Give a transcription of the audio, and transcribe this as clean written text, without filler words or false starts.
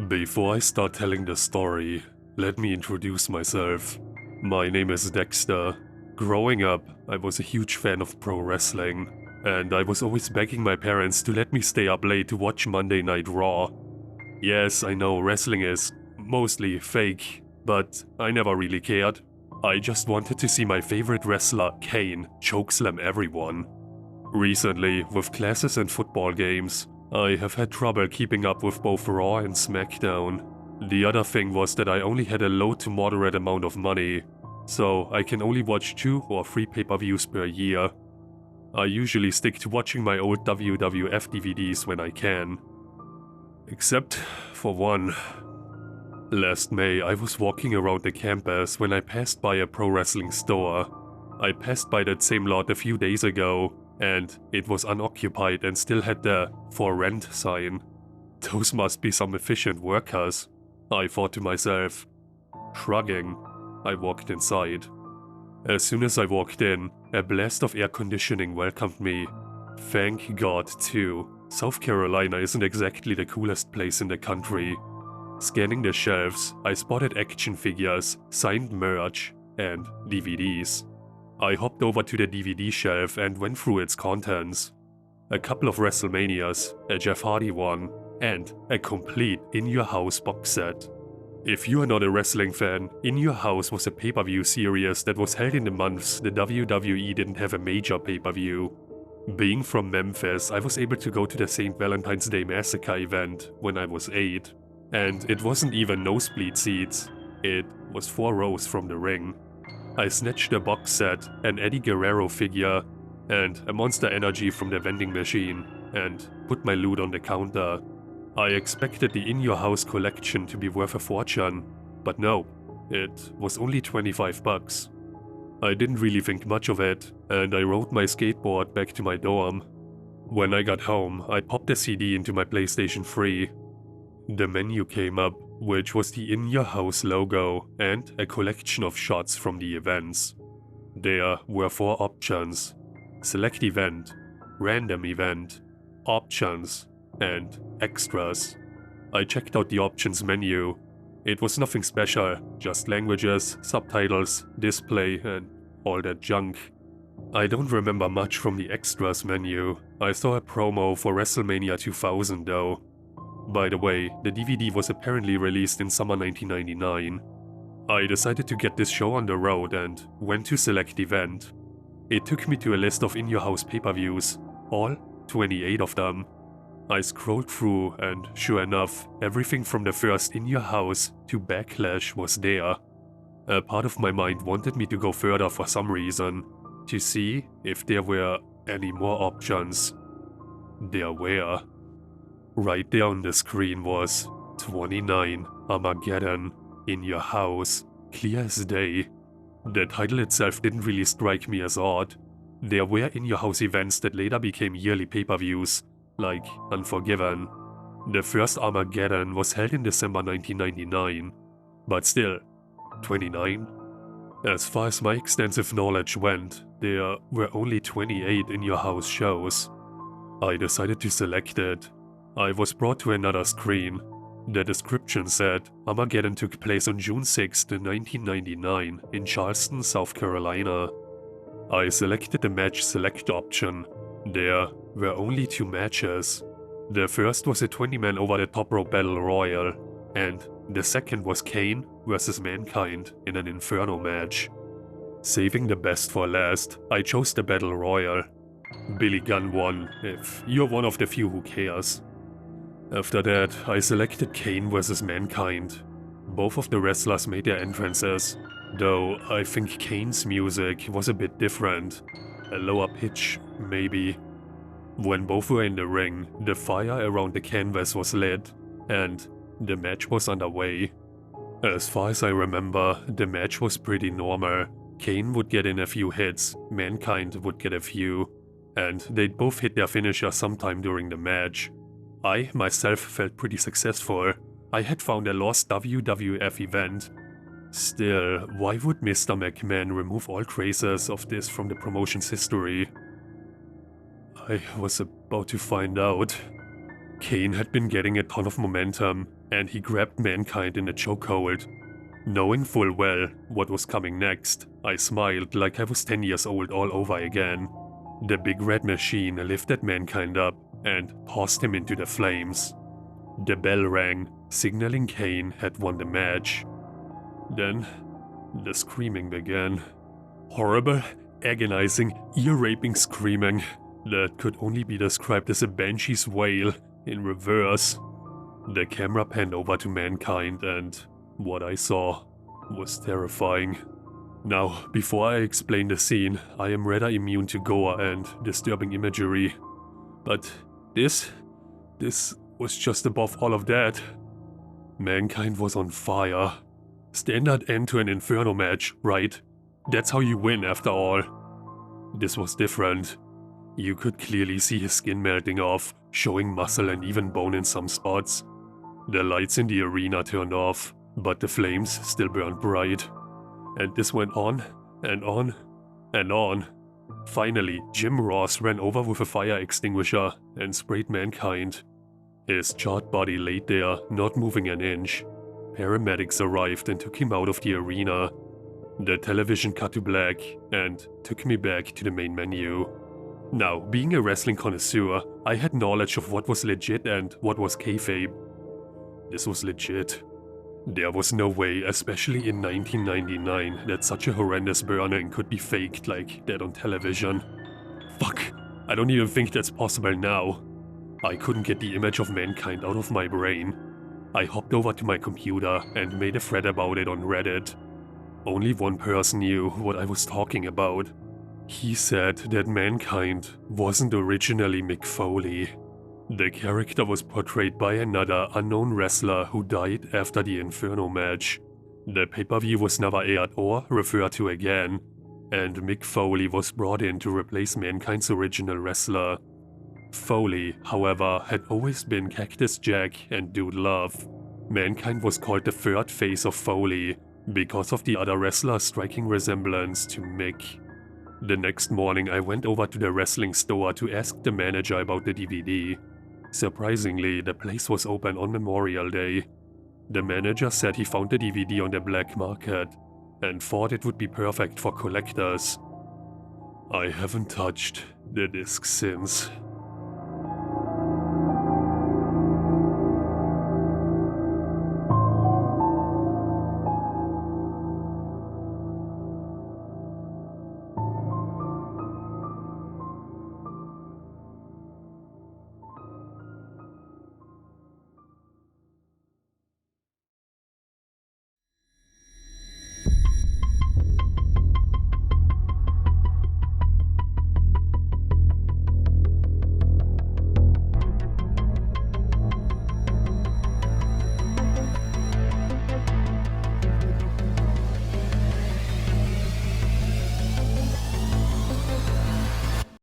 Before I start telling the story, let me introduce myself. My name is Dexter. Growing up, I was a huge fan of pro wrestling, and I was always begging my parents to let me stay up late to watch Monday Night Raw. Yes, I know wrestling is mostly fake, but I never really cared. I just wanted to see my favorite wrestler, Kane, chokeslam everyone. Recently, with classes and football games, I have had trouble keeping up with both Raw and SmackDown. The other thing was that I only had a low to moderate amount of money, so I can only watch 2 or 3 pay-per-views per year. I usually stick to watching my old WWF DVDs when I can. Except for one. Last May, I was walking around the campus when I passed by a pro wrestling store. I passed by that same lot a few days ago, and it was unoccupied and still had the "for rent" sign. Those must be some efficient workers, I thought to myself. Shrugging, I walked inside. As soon as I walked in, a blast of air conditioning welcomed me. Thank God, too. South Carolina isn't exactly the coolest place in the country. Scanning the shelves, I spotted action figures, signed merch, and DVDs. I hopped over to the DVD shelf and went through its contents. A couple of WrestleManias, a Jeff Hardy one, and a complete In Your House box set. If you are not a wrestling fan, In Your House was a pay-per-view series that was held in the months the WWE didn't have a major pay-per-view. Being from Memphis, I was able to go to the St. Valentine's Day Massacre event when I was 8. And it wasn't even nosebleed seats, it was 4 rows from the ring. I snatched a box set, an Eddie Guerrero figure, and a Monster Energy from the vending machine, and put my loot on the counter. I expected the In Your House collection to be worth a fortune, but no, it was only 25 bucks. I didn't really think much of it, and I rode my skateboard back to my dorm. When I got home, I popped a CD into my PlayStation 3. The menu came up, which was the In Your House logo and a collection of shots from the events. There were 4 options: Select Event, Random Event, Options, and Extras. I checked out the options menu. It was nothing special, just languages, subtitles, display, and all that junk. I don't remember much from the Extras menu. I saw a promo for WrestleMania 2000 though. By the way, the DVD was apparently released in summer 1999. I decided to get this show on the road and went to Select Event. It took me to a list of In Your House pay-per-views, all 28 of them. I scrolled through and sure enough, everything from the first In Your House to Backlash was there. A part of my mind wanted me to go further for some reason, to see if there were any more options. There were. Right there on the screen was 29 Armageddon, In Your House, clear as day. The title itself didn't really strike me as odd. There were In Your House events that later became yearly pay-per-views, like Unforgiven. The first Armageddon was held in December 1999, but still, 29? As far as my extensive knowledge went, there were only 28 In Your House shows. I decided to select it. I was brought to another screen. The description said Armageddon took place on June 6, 1999 in Charleston, South Carolina. I selected the Match Select option. There were only 2 matches. The first was a 20-man over-the-top rope battle royal, and the second was Kane vs. Mankind in an Inferno match. Saving the best for last, I chose the battle royal. Billy Gunn won, if you're one of the few who cares. After that, I selected Kane vs. Mankind. Both of the wrestlers made their entrances, though I think Kane's music was a bit different. A lower pitch, maybe. When both were in the ring, the fire around the canvas was lit, and the match was underway. As far as I remember, the match was pretty normal. Kane would get in a few hits, Mankind would get a few, and they'd both hit their finisher sometime during the match. I myself felt pretty successful. I had found a lost WWF event. Still, why would Mr. McMahon remove all traces of this from the promotion's history? I was about to find out. Kane had been getting a ton of momentum, and he grabbed Mankind in a chokehold. Knowing full well what was coming next, I smiled like I was 10 years old all over again. The big red machine lifted Mankind up and tossed him into the flames. The bell rang, signaling Kane had won the match. Then, the screaming began. Horrible, agonizing, ear-raping screaming that could only be described as a banshee's wail in reverse. The camera panned over to Mankind, and what I saw was terrifying. Now, before I explain the scene, I am rather immune to gore and disturbing imagery. But this was just above all of that. Mankind was on fire. Standard end to an Inferno match, right? That's how you win after all. This was different. You could clearly see his skin melting off, showing muscle and even bone in some spots. The lights in the arena turned off, but the flames still burned bright. And this went on, and on, and on. Finally, Jim Ross ran over with a fire extinguisher and sprayed Mankind. His charred body laid there, not moving an inch. Paramedics arrived and took him out of the arena. The television cut to black and took me back to the main menu. Now, being a wrestling connoisseur, I had knowledge of what was legit and what was kayfabe. This was legit. There was no way, especially in 1999, that such a horrendous burning could be faked like that on television. Fuck, I don't even think that's possible now. I couldn't get the image of Mankind out of my brain. I hopped over to my computer and made a thread about it on Reddit. Only one person knew what I was talking about. He said that Mankind wasn't originally Mick Foley. The character was portrayed by another unknown wrestler who died after the Inferno match. The pay-per-view was never aired or referred to again, and Mick Foley was brought in to replace Mankind's original wrestler. Foley, however, had always been Cactus Jack and Dude Love. Mankind was called the third face of Foley, because of the other wrestler's striking resemblance to Mick. The next morning I went over to the wrestling store to ask the manager about the DVD. Surprisingly, the place was open on Memorial Day. The manager said he found the DVD on the black market and thought it would be perfect for collectors. I haven't touched the disc since.